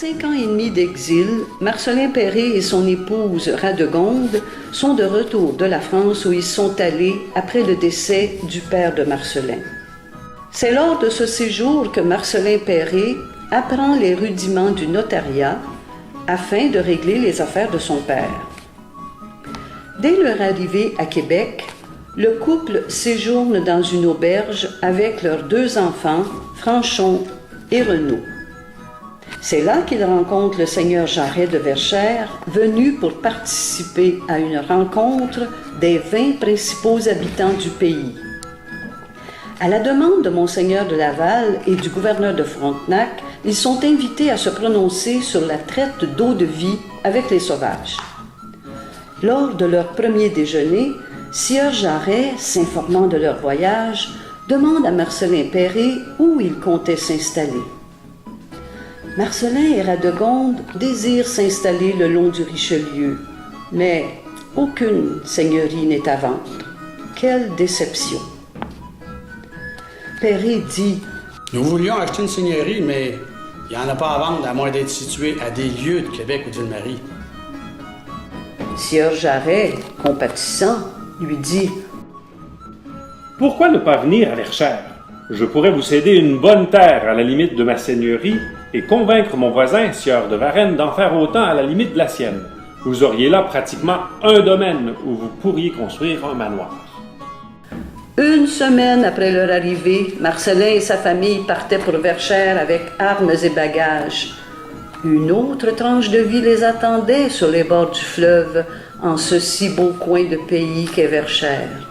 5 ans et demi d'exil, Marcellin Péré et son épouse Radegonde sont de retour de la France où ils sont allés après le décès du père de Marcellin. C'est lors de ce séjour que Marcellin Péré apprend les rudiments du notariat afin de régler les affaires de son père. Dès leur arrivée à Québec, le couple séjourne dans une auberge avec leurs 2 enfants, Franchon et Renaud. C'est là qu'ils rencontrent le seigneur Jarret de Verchères, venu pour participer à une rencontre des 20 principaux habitants du pays. À la demande de Monseigneur de Laval et du gouverneur de Frontenac, ils sont invités à se prononcer sur la traite d'eau-de-vie avec les sauvages. Lors de leur premier déjeuner, sieur Jarret, s'informant de leur voyage, demande à Marcellin Péré où il comptait s'installer. Marcellin et Radegonde désirent s'installer le long du Richelieu, mais aucune seigneurie n'est à vendre. Quelle déception! Péré dit « Nous voulions acheter une seigneurie, mais il n'y en a pas à vendre à moins d'être situé à des lieues de Québec ou de Ville-Marie. » Sieur Jarret, compatissant, lui dit « Pourquoi ne pas venir à Verchères? Je pourrais vous céder une bonne terre à la limite de ma seigneurie et convaincre mon voisin, sieur de Varennes, d'en faire autant à la limite de la sienne. Vous auriez là pratiquement un domaine où vous pourriez construire un manoir. » Une semaine après leur arrivée, Marcellin et sa famille partaient pour Verchères avec armes et bagages. Une autre tranche de vie les attendait sur les bords du fleuve, en ce si beau coin de pays qu'est Verchères.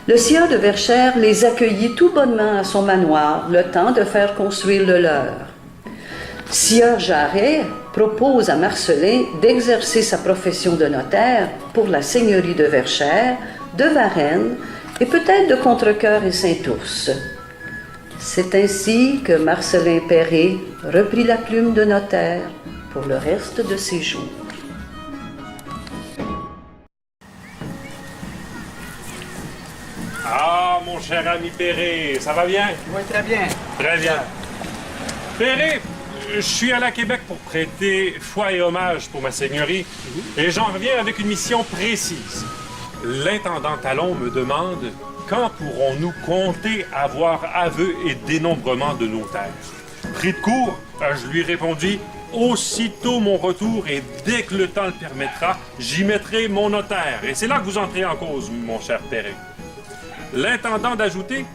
Le sieur de Verchères les accueillit tout bonnement à son manoir, le temps de faire construire le leur. Sieur Jarret propose à Marcellin d'exercer sa profession de notaire pour la seigneurie de Verchères, de Varennes et peut-être de Contrecoeur et Saint-Ours. C'est ainsi que Marcellin Péré reprit la plume de notaire pour le reste de ses jours. Ah, mon cher ami Péré, ça va bien? Oui, très bien. Très bien. Péré, je suis allé à Québec pour prêter foi et hommage pour ma seigneurie et j'en reviens avec une mission précise. L'intendant Talon me demande quand pourrons-nous compter avoir aveu et dénombrement de nos terres. Pris de court, je lui répondis aussitôt mon retour et dès que le temps le permettra, j'y mettrai mon notaire. Et c'est là que vous entrez en cause, mon cher Péré. L'intendant d'ajouter,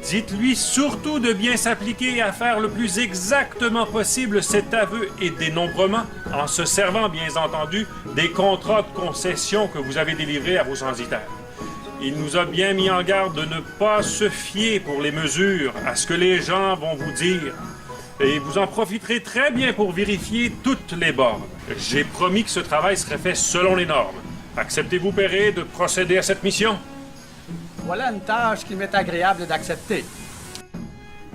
dites-lui surtout de bien s'appliquer à faire le plus exactement possible cet aveu et dénombrement en se servant, bien entendu, des contrats de concession que vous avez délivrés à vos censitaires. Il nous a bien mis en garde de ne pas se fier pour les mesures à ce que les gens vont vous dire. Et vous en profiterez très bien pour vérifier toutes les bornes. J'ai promis que ce travail serait fait selon les normes. Acceptez-vous, Péré, de procéder à cette mission? Voilà une tâche qui m'est agréable d'accepter.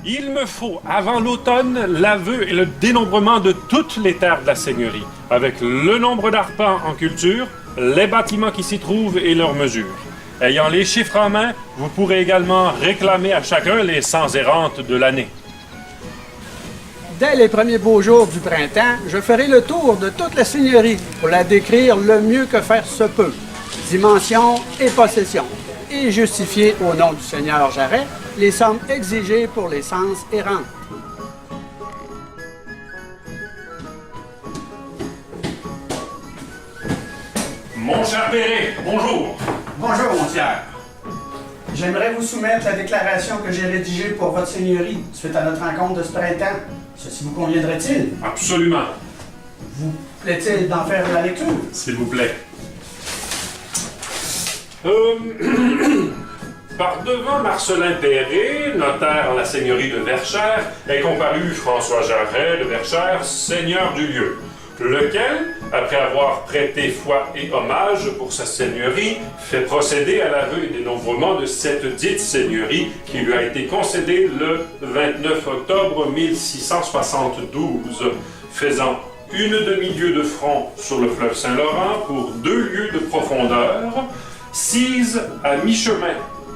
Il me faut, avant l'automne, l'aveu et le dénombrement de toutes les terres de la seigneurie, avec le nombre d'arpents en culture, les bâtiments qui s'y trouvent et leurs mesures. Ayant les chiffres en main, vous pourrez également réclamer à chacun les 100 errantes de l'année. Dès les premiers beaux jours du printemps, je ferai le tour de toute la seigneurie pour la décrire le mieux que faire se peut. Dimensions et possessions. Et justifier au nom du seigneur Jarret les sommes exigées pour les sens errants. Mon cher Péré, bonjour. Bonjour, mon sieur. J'aimerais vous soumettre la déclaration que j'ai rédigée pour votre seigneurie suite à notre rencontre de ce printemps. Ceci vous conviendrait-il? Absolument. Vous plaît-il d'en faire la lecture? S'il vous plaît. Par devant Marcellin Péré, notaire en la seigneurie de Verchères, est comparu François Jarret de Verchères, seigneur du lieu, lequel, après avoir prêté foi et hommage pour sa seigneurie, fait procéder à l'aveu et dénombrement de cette dite seigneurie qui lui a été concédée le 29 octobre 1672, faisant une demi-lieue de front sur le fleuve Saint-Laurent pour 2 lieues de profondeur, sise à mi-chemin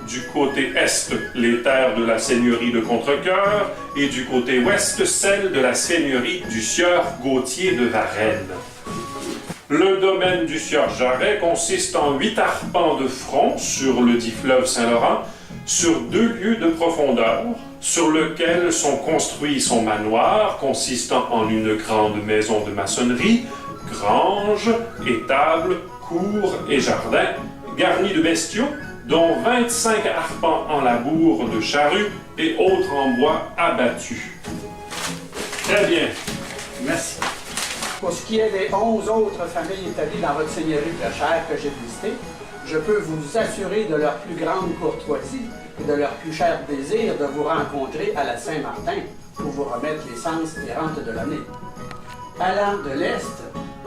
du côté est, les terres de la seigneurie de Contrecoeur et du côté ouest, celles de la seigneurie du sieur Gauthier de Varennes. Le domaine du sieur Jarret consiste en 8 arpents de front sur le dit fleuve Saint-Laurent, sur 2 lieues de profondeur, sur lequel sont construits son manoir, consistant en une grande maison de maçonnerie, grange, étable, cour et jardin, garni de bestiaux, dont 25 arpents en labour de charrue et autres en bois abattus. Très bien. Merci. Pour ce qui est des 11 autres familles établies dans votre seigneurie de Chères que j'ai listées, je peux vous assurer de leur plus grande courtoisie et de leur plus cher désir de vous rencontrer à la Saint-Martin pour vous remettre les sens et rentes de l'année. Allant de l'Est,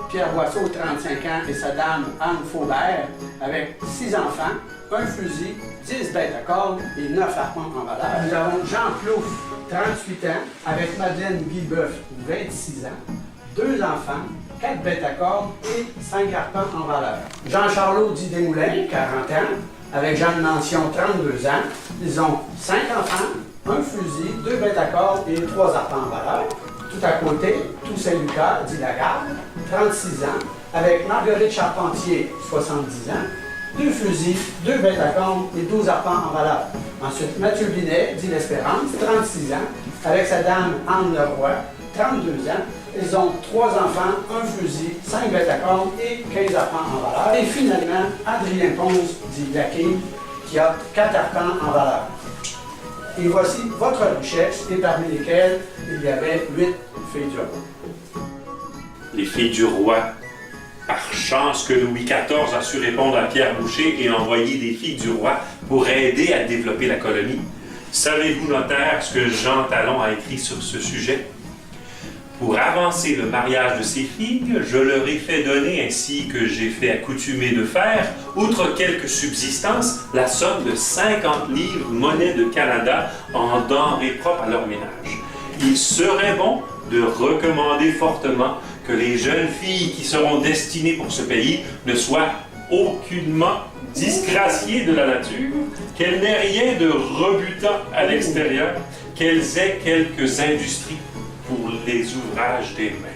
Pierre Boisseau, 35 ans, et sa dame Anne Faubert, avec 6 enfants, un fusil, 10 bêtes à cordes et 9 arpents en valeur. Nous avons Jean Plouffe, 38 ans, avec Madeleine Guibeuf, 26 ans, 2 enfants, 4 bêtes à cordes et 5 arpents en valeur. Jean-Charlot dit Desmoulins, 40 ans, avec Jeanne Mention, 32 ans. Ils ont 5 enfants, un fusil, 2 bêtes à cordes et 3 arpents en valeur. Tout à côté, Toussaint-Lucas dit Lagarde, 36 ans, avec Marguerite Charpentier, 70 ans, 2 fusils, 2 bêtes à cordes et 12 arpents en valeur. Ensuite, Mathieu Binet dit l'Espérance, 36 ans, avec sa dame Anne Leroy, 32 ans. Ils ont 3 enfants, un fusil, 5 bêtes à cordes et 15 arpents en valeur. Et finalement, Adrien Ponce dit Laquille, qui a 4 arpents en valeur. Et voici votre richesse, et parmi lesquelles il y avait 8 filles du roi. Les filles du roi. Par chance que Louis XIV a su répondre à Pierre Boucher et envoyer des filles du roi pour aider à développer la colonie. Savez-vous, notaire, ce que Jean Talon a écrit sur ce sujet? Pour avancer le mariage de ces filles, je leur ai fait donner, ainsi que j'ai fait accoutumer de faire, outre quelques subsistances, la somme de 50 livres monnaie de Canada en denrées propres à leur ménage. Il serait bon de recommander fortement que les jeunes filles qui seront destinées pour ce pays ne soient aucunement disgraciées de la nature, qu'elles n'aient rien de rebutant à l'extérieur, qu'elles aient quelques industries pour les ouvrages des mains.